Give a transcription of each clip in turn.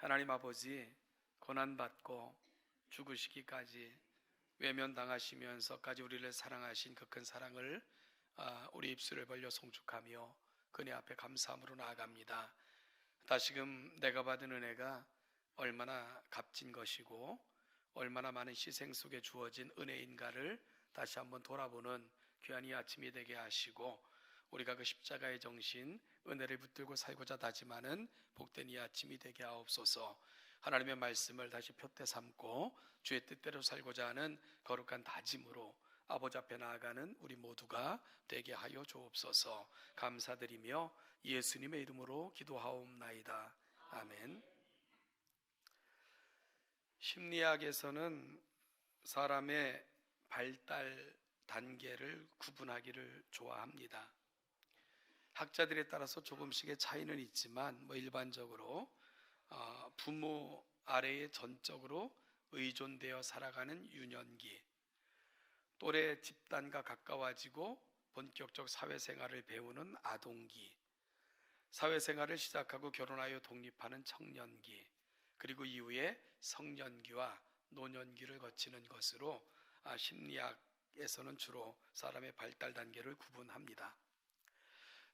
하나님 아버지, 고난받고 죽으시기까지 외면당하시면서까지 우리를 사랑하신 그 큰 사랑을 우리 입술을 벌려 송축하며 그네 앞에 감사함으로 나아갑니다. 다시금 내가 받은 은혜가 얼마나 값진 것이고 얼마나 많은 희생 속에 주어진 은혜인가를 다시 한번 돌아보는 귀한 이 아침이 되게 하시고, 우리가 그 십자가의 정신, 은혜를 붙들고 살고자 다짐하는 복된 이 아침이 되게 하옵소서. 하나님의 말씀을 다시 표대 삼고 주의 뜻대로 살고자 하는 거룩한 다짐으로 아버지 앞에 나아가는 우리 모두가 되게 하여 주옵소서. 감사드리며 예수님의 이름으로 기도하옵나이다. 아멘. 심리학에서는 사람의 발달 단계를 구분하기를 좋아합니다. 학자들에 따라서 조금씩의 차이는 있지만 일반적으로 부모 아래에 전적으로 의존되어 살아가는 유년기, 또래 집단과 가까워지고 본격적 사회생활을 배우는 아동기, 사회생활을 시작하고 결혼하여 독립하는 청년기, 그리고 이후에 성년기와 노년기를 거치는 것으로 심리학에서는 주로 사람의 발달 단계를 구분합니다.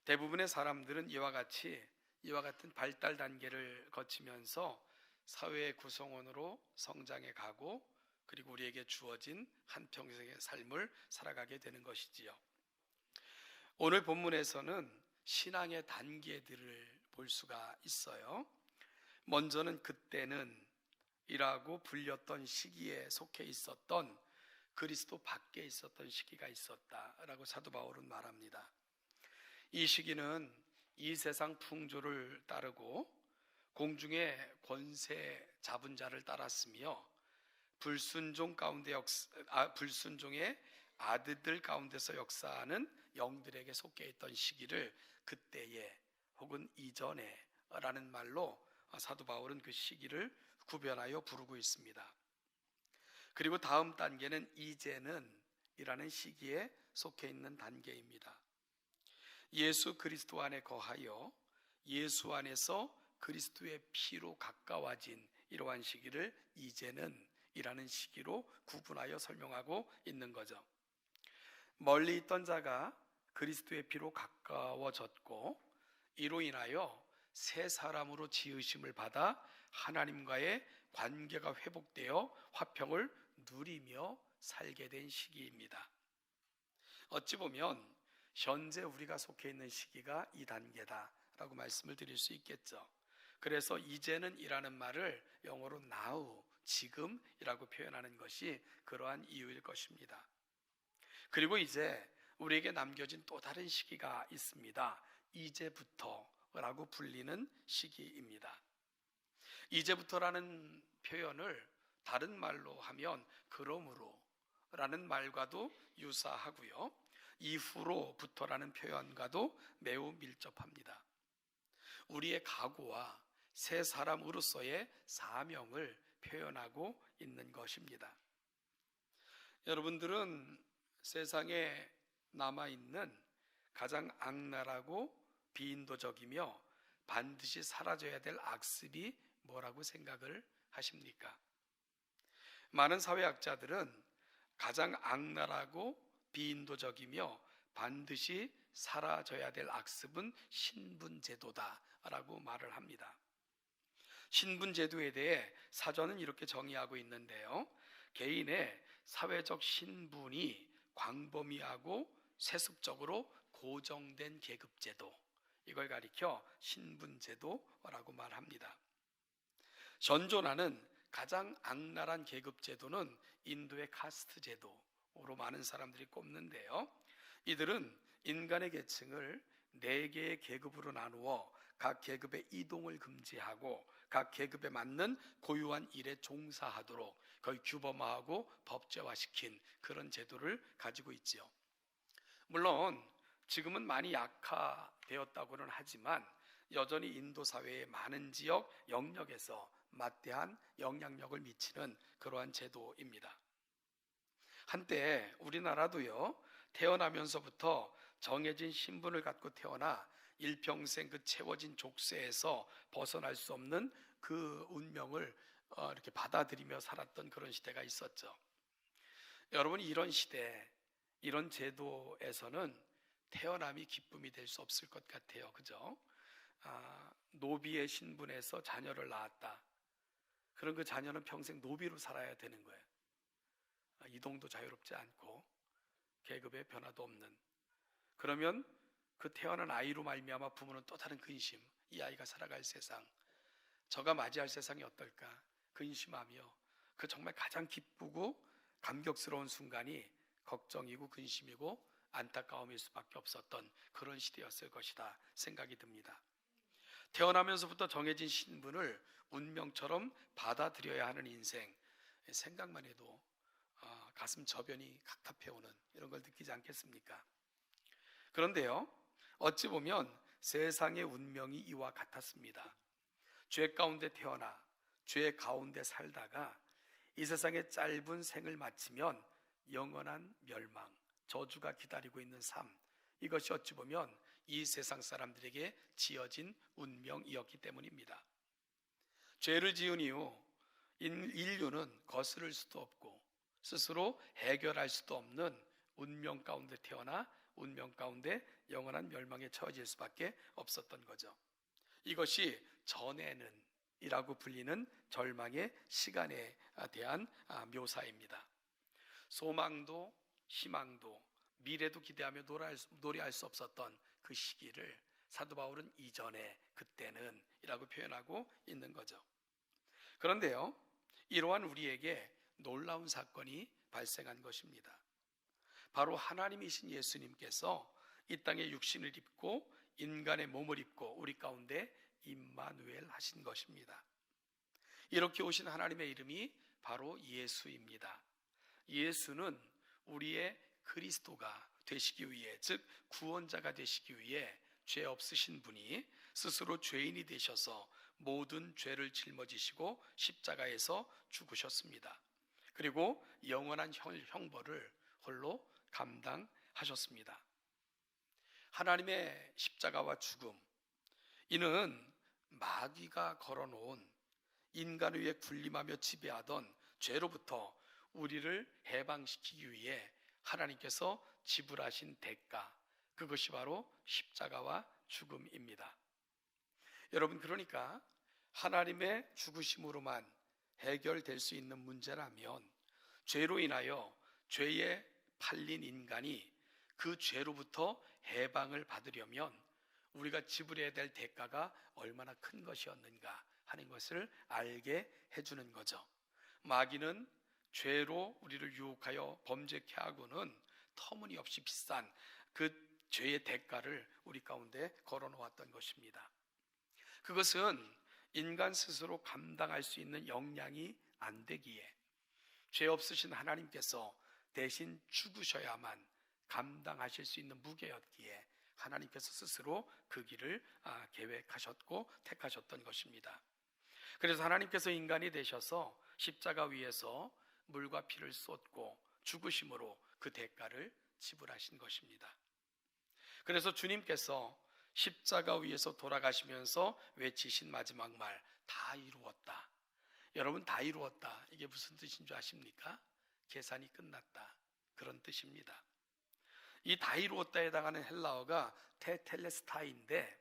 대부분의 사람들은 이와 같은 발달 단계를 거치면서 사회의 구성원으로 성장해 가고, 그리고 우리에게 주어진 한평생의 삶을 살아가게 되는 것이지요. 오늘 본문에서는 신앙의 단계들을 볼 수가 있어요. 먼저는 그때는 이라고 불렸던 시기에 속해 있었던 그리스도 밖에 있었던 시기가 있었다라고 사도 바울은 말합니다. 이 시기는 이 세상 풍조를 따르고 공중의 권세 잡은 자를 따랐으며 불순종의 아들들 가운데서 역사하는 영들에게 속해 있던 시기를 그때에 혹은 이전에 라는 말로 사도 바울은 그 시기를 구별하여 부르고 있습니다. 그리고 다음 단계는 이제는 이라는 시기에 속해 있는 단계입니다. 예수 그리스도 안에 거하여 예수 안에서 그리스도의 피로 가까워진 이러한 시기를 이제는 이라는 시기로 구분하여 설명하고 있는 거죠. 멀리 있던 자가 그리스도의 피로 가까워졌고, 이로 인하여 새 사람으로 지으심을 받아 하나님과의 관계가 회복되어 화평을 누리며 살게 된 시기입니다. 어찌 보면 현재 우리가 속해 있는 시기가 이 단계다라고 말씀을 드릴 수 있겠죠. 그래서 이제는 이라는 말을 영어로 now, 지금이라고 표현하는 것이 그러한 이유일 것입니다. 그리고 이제 우리에게 남겨진 또 다른 시기가 있습니다. 이제부터라고 불리는 시기입니다. 이제부터라는 표현을 다른 말로 하면 그러므로 라는 말과도 유사하고요, 이후로부터라는 표현과도 매우 밀접합니다. 우리의 각오와 새 사람으로서의 사명을 표현하고 있는 것입니다. 여러분들은 세상에 남아있는 가장 악랄하고 비인도적이며 반드시 사라져야 될 악습이 뭐라고 생각을 하십니까? 많은 사회학자들은 가장 악랄하고 비인도적이며 반드시 사라져야 될 악습은 신분제도다라고 말을 합니다. 신분제도에 대해 사전은 이렇게 정의하고 있는데요, 개인의 사회적 신분이 광범위하고 세습적으로 고정된 계급제도, 이걸 가리켜 신분제도라고 말합니다. 전존하는 가장 악랄한 계급제도는 인도의 카스트 제도로 많은 사람들이 꼽는데요, 이들은 인간의 계층을 4개의 계급으로 나누어 각 계급의 이동을 금지하고 각 계급에 맞는 고유한 일에 종사하도록 거의 규범화하고 법제화시킨 그런 제도를 가지고 있지요. 물론 지금은 많이 약화되었다고는 하지만 여전히 인도 사회의 많은 지역 영역에서 막대한 영향력을 미치는 그러한 제도입니다. 한때 우리나라도요, 태어나면서부터 정해진 신분을 갖고 태어나 일평생 그 채워진 족쇄에서 벗어날 수 없는 그 운명을 이렇게 받아들이며 살았던 그런 시대가 있었죠. 여러분, 이런 시대, 이런 제도에서는 태어남이 기쁨이 될 수 없을 것 같아요. 그죠? 노비의 신분에서 자녀를 낳았다. 그럼 그 자녀는 평생 노비로 살아야 되는 거예요. 이동도 자유롭지 않고 계급의 변화도 없는. 그러면 그 태어난 아이로 말미암아 부모는 또 다른 근심, 이 아이가 살아갈 세상, 저가 맞이할 세상이 어떨까 근심하며, 그 정말 가장 기쁘고 감격스러운 순간이 걱정이고 근심이고 안타까움일 수밖에 없었던 그런 시대였을 것이다 생각이 듭니다. 태어나면서부터 정해진 신분을 운명처럼 받아들여야 하는 인생, 생각만 해도 가슴 저변이 각탑해오는 이런 걸 느끼지 않겠습니까? 그런데요, 어찌 보면 세상의 운명이 이와 같았습니다. 죄 가운데 태어나 죄 가운데 살다가 이 세상의 짧은 생을 마치면 영원한 멸망, 저주가 기다리고 있는 삶, 이것이 어찌 보면 이 세상 사람들에게 지어진 운명이었기 때문입니다. 죄를 지은 이후 인류는 거스를 수도 없고 스스로 해결할 수도 없는 운명 가운데 태어나 운명 가운데 영원한 멸망에 처해질 수밖에 없었던 거죠. 이것이 전에는 이라고 불리는 절망의 시간에 대한 묘사입니다. 소망도 희망도 미래도 기대하며 노래할 수 없었던 그 시기를 사도 바울은 이전에, 그때는 이라고 표현하고 있는 거죠. 그런데요, 이러한 우리에게 놀라운 사건이 발생한 것입니다. 바로 하나님이신 예수님께서 이 땅에 육신을 입고 인간의 몸을 입고 우리 가운데 임마누엘 하신 것입니다. 이렇게 오신 하나님의 이름이 바로 예수입니다. 예수는 우리의 그리스도가 되시기 위해, 즉 구원자가 되시기 위해 죄 없으신 분이 스스로 죄인이 되셔서 모든 죄를 짊어지시고 십자가에서 죽으셨습니다. 그리고 영원한 형벌을 홀로 감당하셨습니다. 하나님의 십자가와 죽음, 이는 마귀가 걸어놓은 인간 위에 군림하며 지배하던 죄로부터 우리를 해방시키기 위해 하나님께서 지불하신 대가, 그것이 바로 십자가와 죽음입니다. 여러분, 그러니까 하나님의 죽으심으로만 해결될 수 있는 문제라면, 죄로 인하여 죄에 팔린 인간이 그 죄로부터 해방을 받으려면 우리가 지불해야 될 대가가 얼마나 큰 것이었는가 하는 것을 알게 해주는 거죠. 마귀는 죄로 우리를 유혹하여 범죄케 하고는 터무니없이 비싼 그 죄의 대가를 우리 가운데 걸어놓았던 것입니다. 그것은 인간 스스로 감당할 수 있는 역량이 안 되기에 죄 없으신 하나님께서 대신 죽으셔야만 감당하실 수 있는 무게였기에 하나님께서 스스로 그 길을 계획하셨고 택하셨던 것입니다. 그래서 하나님께서 인간이 되셔서 십자가 위에서 물과 피를 쏟고 죽으심으로 그 대가를 지불하신 것입니다. 그래서 주님께서 십자가 위에서 돌아가시면서 외치신 마지막 말, 다 이루었다. 여러분, 다 이루었다, 이게 무슨 뜻인 줄 아십니까? 계산이 끝났다, 그런 뜻입니다. 이 다 이루었다에 해당하는 헬라어가 테텔레스타이인데,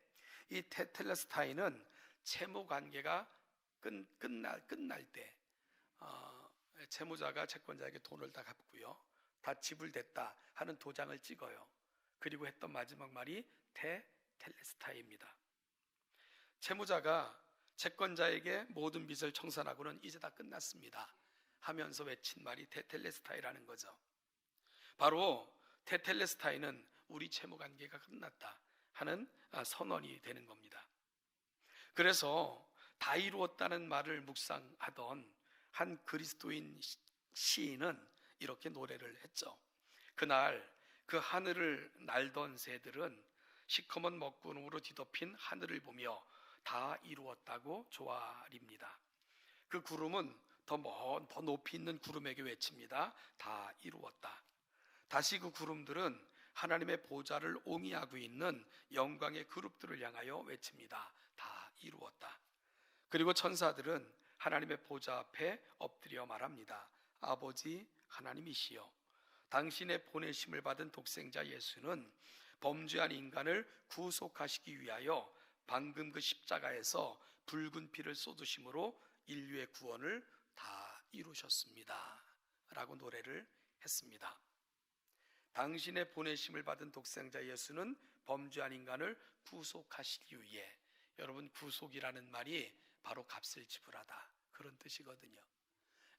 이 테텔레스타이는 채무 관계가 끝날 때 채무자가 채권자에게 돈을 다 갚고요, 다 지불됐다 하는 도장을 찍어요. 그리고 했던 마지막 말이 테텔레스타이입니다. 채무자가 채권자에게 모든 빚을 청산하고는 이제 다 끝났습니다 하면서 외친 말이 테텔레스타이라는 거죠. 바로 테텔레스타이는 우리 채무 관계가 끝났다 하는 선언이 되는 겁니다. 그래서 다 이루었다는 말을 묵상하던 한 그리스도인 시인은 이렇게 노래를 했죠. 그날 그 하늘을 날던 새들은 시커먼 먹구름으로 뒤덮인 하늘을 보며 다 이루었다고 조아립니다. 그 구름은 더 높이 있는 구름에게 외칩니다. 다 이루었다. 다시 그 구름들은 하나님의 보좌를 옹이하고 있는 영광의 그룹들을 향하여 외칩니다. 다 이루었다. 그리고 천사들은 하나님의 보좌 앞에 엎드려 말합니다. 아버지 하나님이시여, 당신의 보내심을 받은 독생자 예수는 범죄한 인간을 구속하시기 위하여 방금 그 십자가에서 붉은 피를 쏟으심으로 인류의 구원을 다 이루셨습니다 라고 노래를 했습니다. 당신의 보내심을 받은 독생자 예수는 범죄한 인간을 구속하시기 위해, 여러분, 구속이라는 말이 바로 값을 지불하다, 그런 뜻이거든요.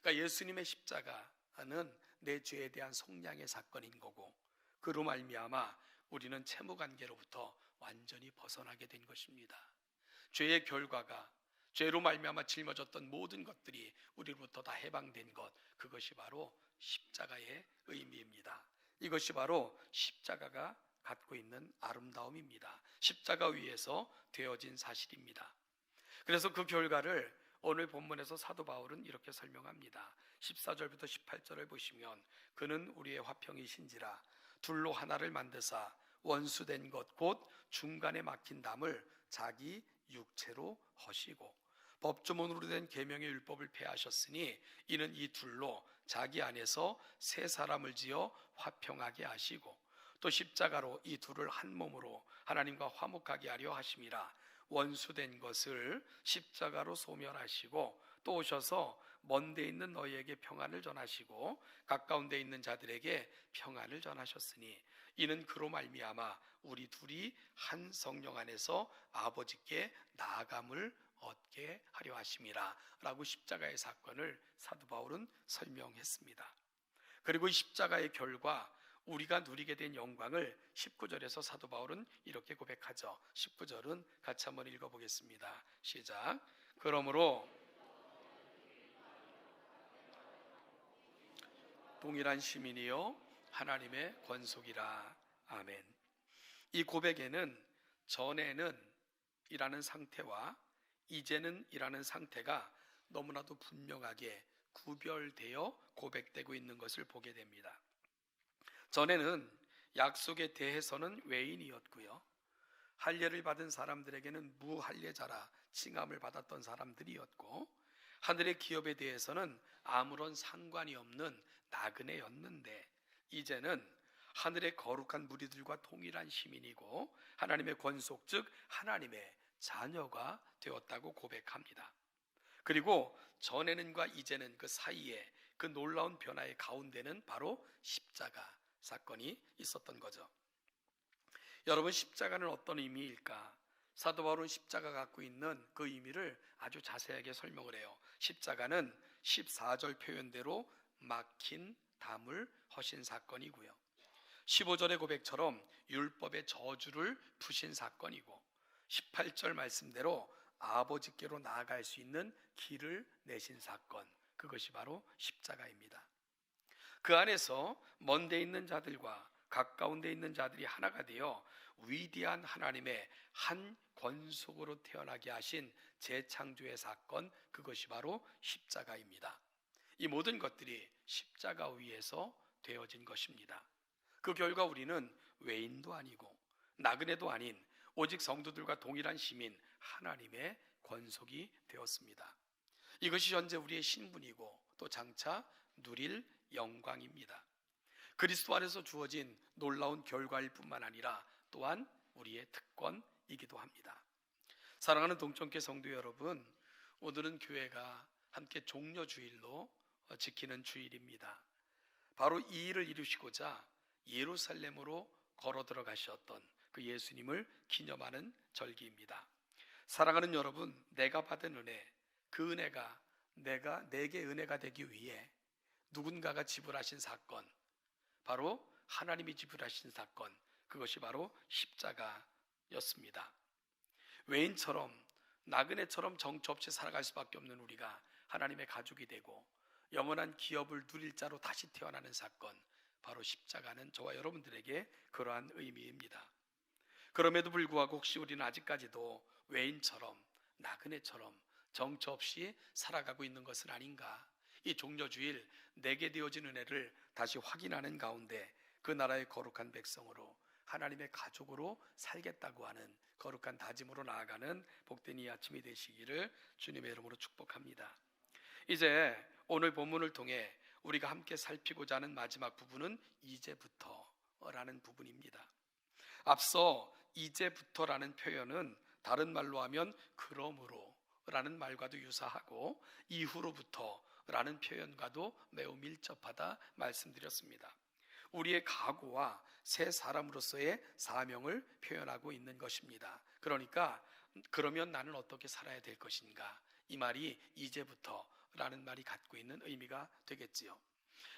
그러니까 예수님의 십자가는 내 죄에 대한 속량의 사건인 거고, 그로 말미암아 우리는 채무관계로부터 완전히 벗어나게 된 것입니다. 죄의 결과가, 죄로 말미암아 짊어졌던 모든 것들이 우리로부터 다 해방된 것, 그것이 바로 십자가의 의미입니다. 이것이 바로 십자가가 갖고 있는 아름다움입니다. 십자가 위에서 되어진 사실입니다. 그래서 그 결과를 오늘 본문에서 사도 바울은 이렇게 설명합니다. 14절부터 18절을 보시면, 그는 우리의 화평이신지라 둘로 하나를 만드사 원수된 것 곧 중간에 막힌 담을 자기 육체로 허시고 법조문으로 된 계명의 율법을 폐하셨으니 이는 이 둘로 자기 안에서 새 사람을 지어 화평하게 하시고 또 십자가로 이 둘을 한 몸으로 하나님과 화목하게 하려 하심이라. 원수된 것을 십자가로 소멸하시고 또 오셔서 먼 데 있는 너희에게 평안을 전하시고 가까운 데 있는 자들에게 평안을 전하셨으니 이는 그로 말미암아 우리 둘이 한 성령 안에서 아버지께 나아감을 얻게 하려 하심이라 라고 십자가의 사건을 사도 바울은 설명했습니다. 그리고 이 십자가의 결과, 우리가 누리게 된 영광을 19절에서 사도 바울은 이렇게 고백하죠. 19절은 같이 한번 읽어보겠습니다. 시작. 그러므로 동일한 시민이요 하나님의 권속이라. 아멘. 이 고백에는 전에는 이라는 상태와 이제는 이라는 상태가 너무나도 분명하게 구별되어 고백되고 있는 것을 보게 됩니다. 전에는 약속에 대해서는 외인이었고요, 할례를 받은 사람들에게는 무할례자라 칭함을 받았던 사람들이었고, 하늘의 기업에 대해서는 아무런 상관이 없는 나그네였는데, 이제는 하늘의 거룩한 무리들과 동일한 시민이고 하나님의 권속, 즉 하나님의 자녀가 되었다고 고백합니다. 그리고 전에는과 이제는 그 사이에 그 놀라운 변화의 가운데는 바로 십자가 사건이 있었던 거죠. 여러분, 십자가는 어떤 의미일까? 사도 바울은 십자가가 갖고 있는 그 의미를 아주 자세하게 설명을 해요. 십자가는 14절 표현대로 막힌 담을 허신 사건이고요, 15절의 고백처럼 율법의 저주를 푸신 사건이고, 18절 말씀대로 아버지께로 나아갈 수 있는 길을 내신 사건, 그것이 바로 십자가입니다. 그 안에서 먼 데 있는 자들과 가까운 데 있는 자들이 하나가 되어 위대한 하나님의 한 권속으로 태어나게 하신 재창조의 사건, 그것이 바로 십자가입니다. 이 모든 것들이 십자가 위에서 되어진 것입니다. 그 결과 우리는 외인도 아니고 나그네도 아닌 오직 성도들과 동일한 시민, 하나님의 권속이 되었습니다. 이것이 현재 우리의 신분이고 또 장차 누릴 영광입니다. 그리스도 안에서 주어진 놀라운 결과일 뿐만 아니라 또한 우리의 특권이기도 합니다. 사랑하는 동천교 성도 여러분, 오늘은 교회가 함께 종려주일로 지키는 주일입니다. 바로 이 일을 이루시고자 예루살렘으로 걸어 들어가셨던 그 예수님을 기념하는 절기입니다. 사랑하는 여러분, 내가 받은 은혜, 그 은혜가 내게 은혜가 되기 위해 누군가가 지불하신 사건, 바로 하나님이 지불하신 사건, 그것이 바로 십자가였습니다. 외인처럼 나그네처럼 정처 없이 살아갈 수밖에 없는 우리가 하나님의 가족이 되고 영원한 기업을 누릴 자로 다시 태어나는 사건, 바로 십자가는 저와 여러분들에게 그러한 의미입니다. 그럼에도 불구하고 혹시 우리는 아직까지도 외인처럼 나그네처럼 정처 없이 살아가고 있는 것은 아닌가? 이 종려주일 내게 되어진 은혜를 다시 확인하는 가운데 그 나라의 거룩한 백성으로 하나님의 가족으로 살겠다고 하는 거룩한 다짐으로 나아가는 복된 이 아침이 되시기를 주님의 이름으로 축복합니다. 이제 오늘 본문을 통해 우리가 함께 살피고자 하는 마지막 부분은 이제부터라는 부분입니다. 앞서 이제부터라는 표현은 다른 말로 하면 그러므로라는 말과도 유사하고 이후로부터라는 표현과도 매우 밀접하다 말씀드렸습니다. 우리의 각오와 새 사람으로서의 사명을 표현하고 있는 것입니다. 그러니까 그러면 나는 어떻게 살아야 될 것인가? 이 말이 이제부터라는 말이 갖고 있는 의미가 되겠지요.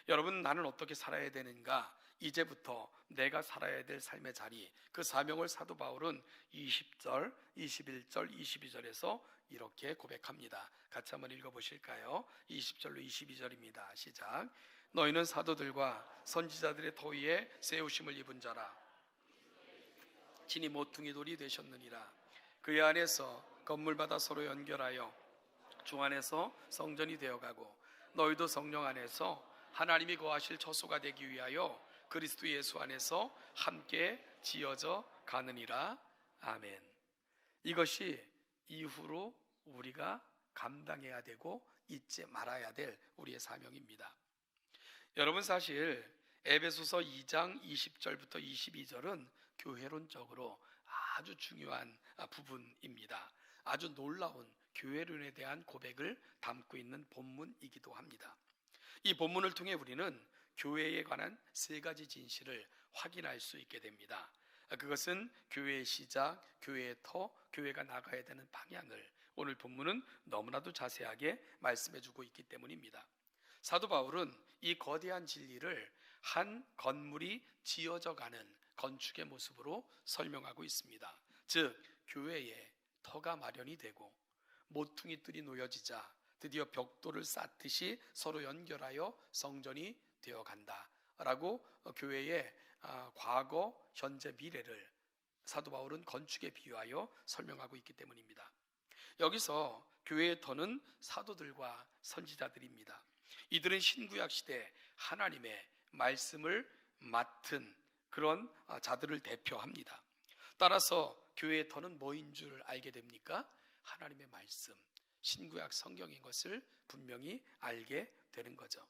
여러분, 나는 어떻게 살아야 되는가? 이제부터 내가 살아야 될 삶의 자리, 그 사명을 사도 바울은 20절, 21절, 22절에서 이렇게 고백합니다. 같이 한번 읽어보실까요? 20절로 22절입니다. 시작. 너희는 사도들과 선지자들의 토위에 세우심을 입은 자라. 친히 모퉁이 돌이 되셨느니라. 그의 안에서 건물마다 서로 연결하여 주 안에서 성전이 되어가고 너희도 성령 안에서 하나님이 거하실 처소가 되기 위하여 그리스도 예수 안에서 함께 지어져 가느니라. 아멘. 이것이 이후로 우리가 감당해야 되고 잊지 말아야 될 우리의 사명입니다. 여러분, 사실 에베소서 2장 20절부터 22절은 교회론적으로 아주 중요한 부분입니다. 아주 놀라운 교회론에 대한 고백을 담고 있는 본문이기도 합니다. 이 본문을 통해 우리는 교회에 관한 세 가지 진실을 확인할 수 있게 됩니다. 그것은 교회의 시작, 교회의 터, 교회가 나가야 되는 방향을 오늘 본문은 너무나도 자세하게 말씀해주고 있기 때문입니다. 사도 바울은 이 거대한 진리를 한 건물이 지어져 가는 건축의 모습으로 설명하고 있습니다. 즉, 교회에 터가 마련이 되고 모퉁이들이 놓여지자 드디어 벽돌을 쌓듯이 서로 연결하여 성전이 되어 간다라고 교회의 과거, 현재, 미래를 사도 바울은 건축에 비유하여 설명하고 있기 때문입니다. 여기서 교회의 터는 사도들과 선지자들입니다. 이들은 신구약 시대 하나님의 말씀을 맡은 그런 자들을 대표합니다. 따라서 교회의 터는 뭐인 줄 알게 됩니까? 하나님의 말씀, 신구약 성경인 것을 분명히 알게 되는 거죠.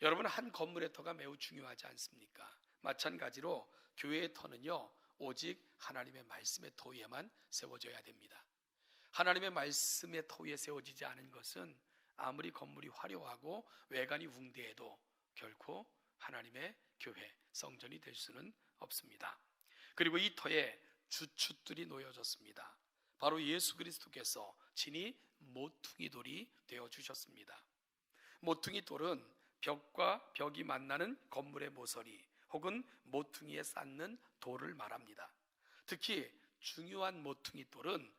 여러분, 한 건물의 터가 매우 중요하지 않습니까? 마찬가지로 교회의 터는요, 오직 하나님의 말씀의 터 위에만 세워져야 됩니다. 하나님의 말씀의 터 위에 세워지지 않은 것은 아무리 건물이 화려하고 외관이 웅대해도 결코 하나님의 교회, 성전이 될 수는 없습니다. 그리고 이 터에 주춧들이 놓여졌습니다. 바로 예수 그리스도께서 친히 모퉁이 돌이 되어주셨습니다. 모퉁이 돌은 벽과 벽이 만나는 건물의 모서리 혹은 모퉁이에 쌓는 돌을 말합니다. 특히 중요한 모퉁이 돌은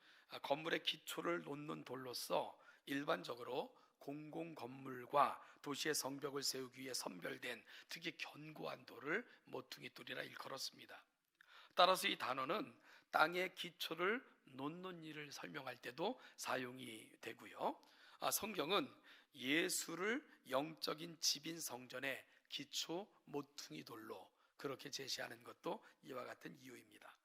건물의 기초를 놓는 돌로서 일반적으로 공공 건물과 도시의 성벽을 세우기 위해 선별된 특히 견고한 돌을 모퉁이 돌이라 일컬었습니다. 따라서 이 단어는 땅의 기초를 놓는 일을 설명할 때도 사용이 되고요. 성경은 예수를 영적인 집인 성전의 기초 모퉁이 돌로 그렇게 제시하는 것도 이와 같은 이유입니다.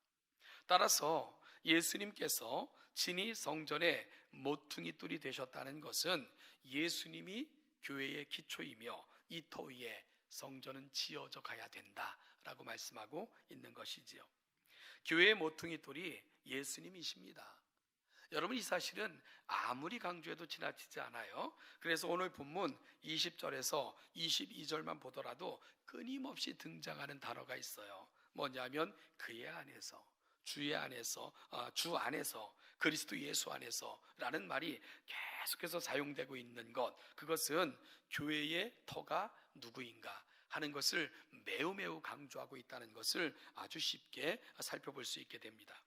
따라서 예수님께서 친히 성전의 모퉁이 돌이 되셨다는 것은 예수님이 교회의 기초이며 이 터 위에 성전은 지어져 가야 된다라고 말씀하고 있는 것이지요. 교회의 모퉁이 돌이 예수님이십니다. 여러분, 이 사실은 아무리 강조해도 지나치지 않아요. 그래서 오늘 본문 20절에서 22절만 보더라도 끊임없이 등장하는 단어가 있어요. 뭐냐면 그의 안에서, 주의 안에서, 주 안에서, 그리스도 예수 안에서라는 말이 계속해서 사용되고 있는 것, 그것은 교회의 터가 누구인가 하는 것을 매우 강조하고 있다는 것을 아주 쉽게 살펴볼 수 있게 됩니다.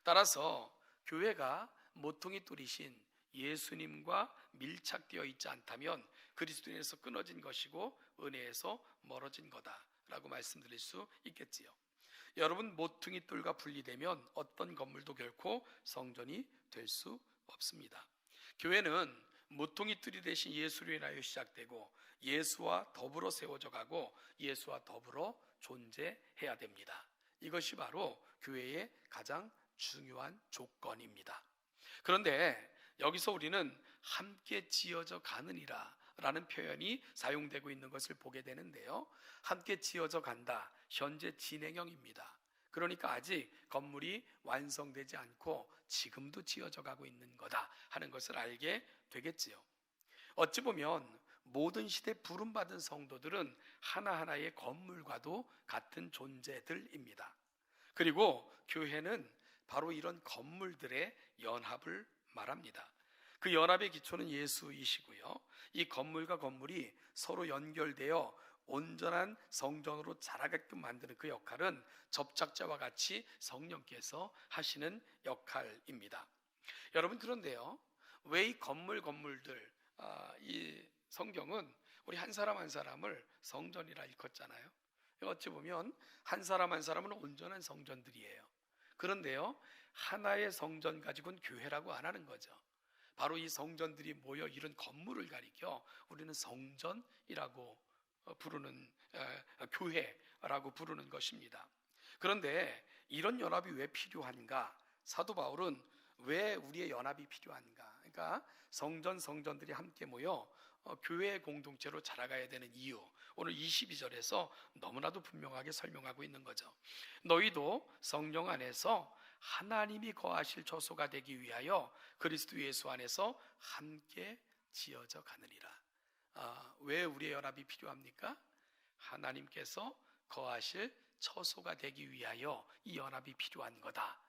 따라서 교회가 모퉁이 돌이신 예수님과 밀착되어 있지 않다면 그리스도인에서 끊어진 것이고 은혜에서 멀어진 거다라고 말씀드릴 수 있겠지요. 여러분, 모퉁이 돌과 분리되면 어떤 건물도 결코 성전이 될 수 없습니다. 교회는 모퉁이 뜰이 되신 예수로 인하여 시작되고 예수와 더불어 세워져 가고 예수와 더불어 존재해야 됩니다. 이것이 바로 교회의 가장 중요한 조건입니다. 그런데 여기서 우리는 함께 지어져 가느니라 라는 표현이 사용되고 있는 것을 보게 되는데요. 함께 지어져 간다, 현재 진행형입니다. 그러니까 아직 건물이 완성되지 않고 지금도 지어져 가고 있는 거다 하는 것을 알게 되겠지요. 어찌 보면 모든 시대 부름받은 성도들은 하나하나의 건물과도 같은 존재들입니다. 그리고 교회는 바로 이런 건물들의 연합을 말합니다. 그 연합의 기초는 예수이시고요. 이 건물과 건물이 서로 연결되어 온전한 성전으로 자라게끔 만드는 그 역할은 접착제와 같이 성령께서 하시는 역할입니다. 여러분, 그런데요, 왜 이 건물들, 이 성경은 우리 한 사람 한 사람을 성전이라 일컫잖아요. 어찌 보면 한 사람 한 사람은 온전한 성전들이에요. 그런데요, 하나의 성전 가지고는 교회라고 안 하는 거죠. 바로 이 성전들이 모여 이룬 건물을 가리켜 우리는 성전이라고 부르는, 교회라고 부르는 것입니다. 그런데 이런 연합이 왜 필요한가? 사도 바울은 왜 우리의 연합이 필요한가? 그러니까 성전들이 함께 모여 교회의 공동체로 자라가야 되는 이유, 오늘 22절에서 너무나도 분명하게 설명하고 있는 거죠. 너희도 성령 안에서 하나님이 거하실 처소가 되기 위하여 그리스도 예수 안에서 함께 지어져 가느니라. 왜 우리의 연합이 필요합니까? 하나님께서 거하실 처소가 되기 위하여 이 연합이 필요한 거다.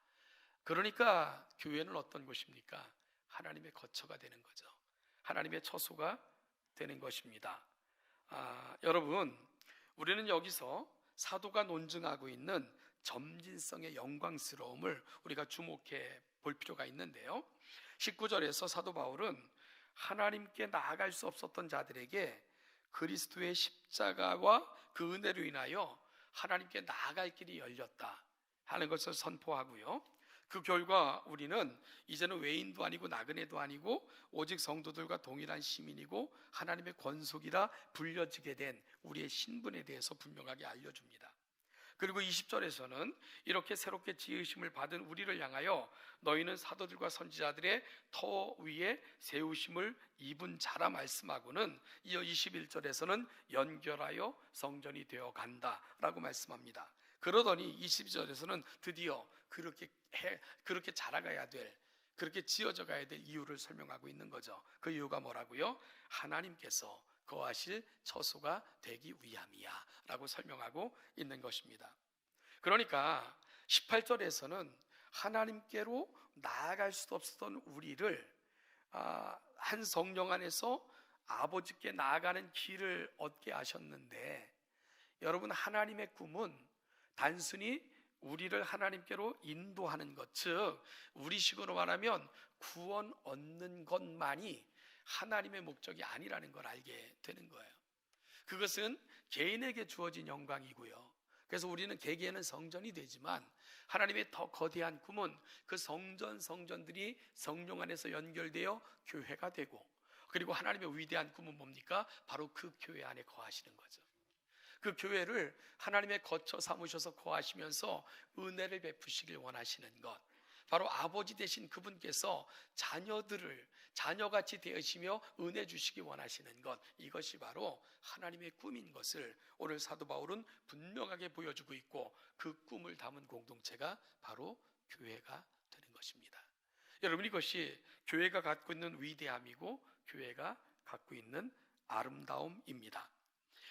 그러니까 교회는 어떤 곳입니까? 하나님의 거처가 되는 거죠. 하나님의 처소가 되는 것입니다. 여러분, 우리는 여기서 사도가 논증하고 있는 점진성의 영광스러움을 우리가 주목해 볼 필요가 있는데요. 19절에서 사도 바울은 하나님께 나아갈 수 없었던 자들에게 그리스도의 십자가와 그 은혜로 인하여 하나님께 나아갈 길이 열렸다 하는 것을 선포하고요. 그 결과 우리는 이제는 외인도 아니고 나그네도 아니고 오직 성도들과 동일한 시민이고 하나님의 권속이라 불려지게 된 우리의 신분에 대해서 분명하게 알려줍니다. 그리고 20절에서는 이렇게 새롭게 지으심을 받은 우리를 향하여 너희는 사도들과 선지자들의 터 위에 세우심을 입은 자라 말씀하고는 이어 21절에서는 연결하여 성전이 되어 간다라고 말씀합니다. 그러더니 22절에서는 드디어 그렇게 자라가야 될, 그렇게 지어져 가야 될 이유를 설명하고 있는 거죠. 그 이유가 뭐라고요? 하나님께서 거하실 처소가 되기 위함이야 라고 설명하고 있는 것입니다. 그러니까 18절에서는 하나님께로 나아갈 수도 없었던 우리를 한 성령 안에서 아버지께 나아가는 길을 얻게 하셨는데, 여러분, 하나님의 꿈은 단순히 우리를 하나님께로 인도하는 것, 즉 우리식으로 말하면 구원 얻는 것만이 하나님의 목적이 아니라는 걸 알게 되는 거예요. 그것은 개인에게 주어진 영광이고요. 그래서 우리는 개개인은 성전이 되지만 하나님의 더 거대한 꿈은 그 성전들이 성령 안에서 연결되어 교회가 되고, 그리고 하나님의 위대한 꿈은 뭡니까? 바로 그 교회 안에 거하시는 거죠. 그 교회를 하나님의 거처 삼으셔서 거하시면서 은혜를 베푸시길 원하시는 것, 바로 아버지 되신 그분께서 자녀들을 자녀같이 대하시며 은혜 주시기 원하시는 것, 이것이 바로 하나님의 꿈인 것을 오늘 사도 바울은 분명하게 보여주고 있고, 그 꿈을 담은 공동체가 바로 교회가 되는 것입니다. 여러분, 이것이 교회가 갖고 있는 위대함이고 교회가 갖고 있는 아름다움입니다.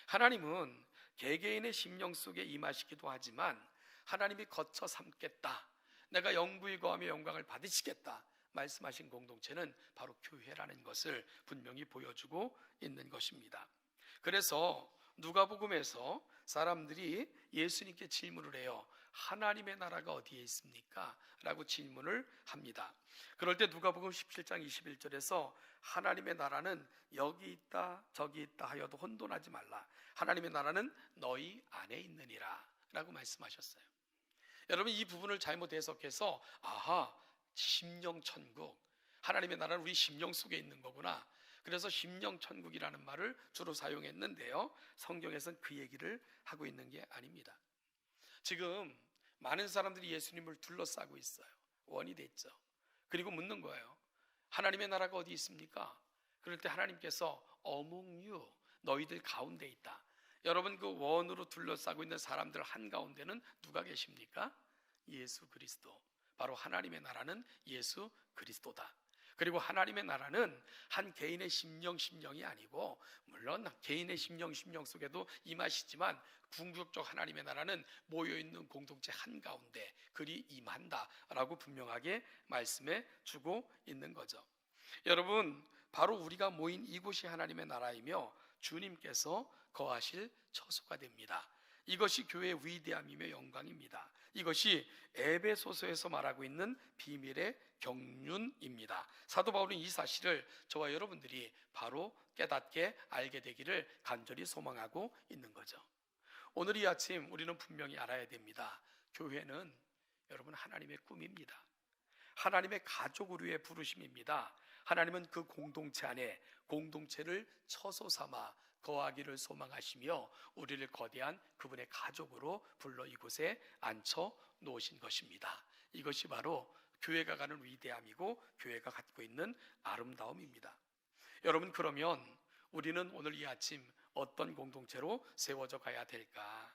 하나님은 개개인의 심령 속에 임하시기도 하지만 하나님이 거쳐 삼겠다, 내가 영부히 거하며 영광을 받으시겠다 말씀하신 공동체는 바로 교회라는 것을 분명히 보여주고 있는 것입니다. 그래서 누가복음에서 사람들이 예수님께 질문을 해요. 하나님의 나라가 어디에 있습니까? 라고 질문을 합니다. 그럴 때 누가복음 17장 21절에서 하나님의 나라는 여기 있다 저기 있다 하여도 혼돈하지 말라, 하나님의 나라는 너희 안에 있느니라 라고 말씀하셨어요. 여러분, 이 부분을 잘못 해석해서 심령천국, 하나님의 나라는 우리 심령 속에 있는 거구나, 그래서 심령천국이라는 말을 주로 사용했는데요, 성경에서는 그 얘기를 하고 있는 게 아닙니다. 지금 많은 사람들이 예수님을 둘러싸고 있어요. 원이 됐죠. 그리고 묻는 거예요. 하나님의 나라가 어디 있습니까? 그럴 때 하나님께서 among you, 너희들 가운데 있다. 여러분, 그 원으로 둘러싸고 있는 사람들 한가운데는 누가 계십니까? 예수 그리스도. 바로 하나님의 나라는 예수 그리스도다. 그리고 하나님의 나라는 한 개인의 심령이 아니고, 물론 개인의 심령 속에도 임하시지만 궁극적 하나님의 나라는 모여있는 공동체 한가운데 그리 임한다라고 분명하게 말씀해 주고 있는 거죠. 여러분, 바로 우리가 모인 이곳이 하나님의 나라이며 주님께서 거하실 처소가 됩니다. 이것이 교회의 위대함이며 영광입니다. 이것이 에베소서에서 말하고 있는 비밀의 경륜입니다. 사도 바울은 이 사실을 저와 여러분들이 바로 깨닫게 알게 되기를 간절히 소망하고 있는 거죠. 오늘 이 아침 우리는 분명히 알아야 됩니다. 교회는 여러분 하나님의 꿈입니다. 하나님의 가족으로의 부르심입니다. 하나님은 그 공동체 안에 공동체를 처소 삼아 거하기를 소망하시며 우리를 거대한 그분의 가족으로 불러 이곳에 앉혀 놓으신 것입니다. 이것이 바로 교회가 가는 위대함이고 교회가 갖고 있는 아름다움입니다. 여러분, 그러면 우리는 오늘 이 아침 어떤 공동체로 세워져 가야 될까?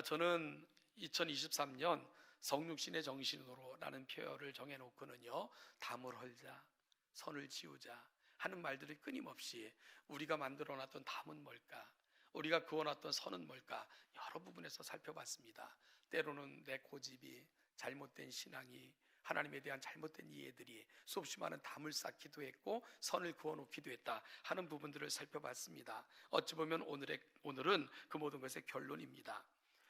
저는 2023년 성육신의 정신으로라는 표어를 정해놓고는요, 담을 헐자, 선을 지우자 하는 말들을 끊임없이 우리가 만들어놨던 담은 뭘까? 우리가 그어놨던 선은 뭘까? 여러 부분에서 살펴봤습니다. 때로는 내 고집이, 잘못된 신앙이, 하나님에 대한 잘못된 이해들이 수없이 많은 담을 쌓기도 했고 선을 그어놓기도 했다 하는 부분들을 살펴봤습니다. 어찌 보면 오늘은 그 모든 것의 결론입니다.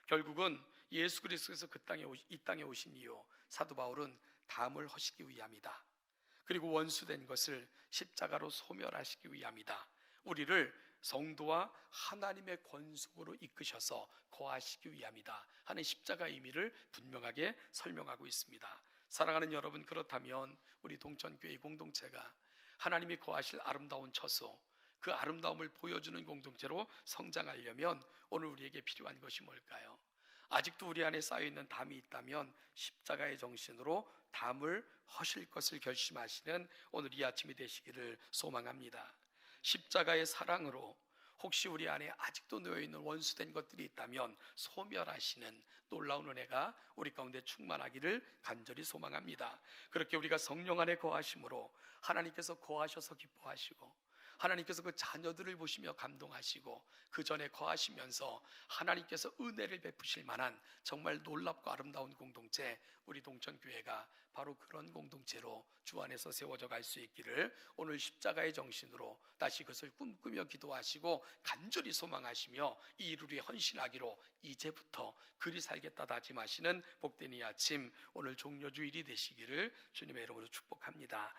결국은 예수 그리스도께서 이 땅에 오신 이유, 사도 바울은 담을 허시기 위함이다. 그리고 원수된 것을 십자가로 소멸하시기 위함이다. 우리를 성도와 하나님의 권속으로 이끄셔서 거하시기 위함이다 하는 십자가의 의미를 분명하게 설명하고 있습니다. 사랑하는 여러분, 그렇다면 우리 동천교회 공동체가 하나님이 거하실 아름다운 처소, 그 아름다움을 보여주는 공동체로 성장하려면 오늘 우리에게 필요한 것이 뭘까요? 아직도 우리 안에 쌓여있는 담이 있다면 십자가의 정신으로 담을 허실 것을 결심하시는 오늘 이 아침이 되시기를 소망합니다. 십자가의 사랑으로 혹시 우리 안에 아직도 놓여있는 원수된 것들이 있다면 소멸하시는 놀라운 은혜가 우리 가운데 충만하기를 간절히 소망합니다. 그렇게 우리가 성령 안에 거하심으로 하나님께서 거하셔서 기뻐하시고 하나님께서 그 자녀들을 보시며 감동하시고 그 전에 거하시면서 하나님께서 은혜를 베푸실 만한 정말 놀랍고 아름다운 공동체, 우리 동천교회가 바로 그런 공동체로 주 안에서 세워져 갈 수 있기를 오늘 십자가의 정신으로 다시 그것을 꿈꾸며 기도하시고 간절히 소망하시며 이 일 위에 헌신하기로 이제부터 그리 살겠다 다짐하시는 복된 이 아침, 오늘 종료주일이 되시기를 주님의 이름으로 축복합니다.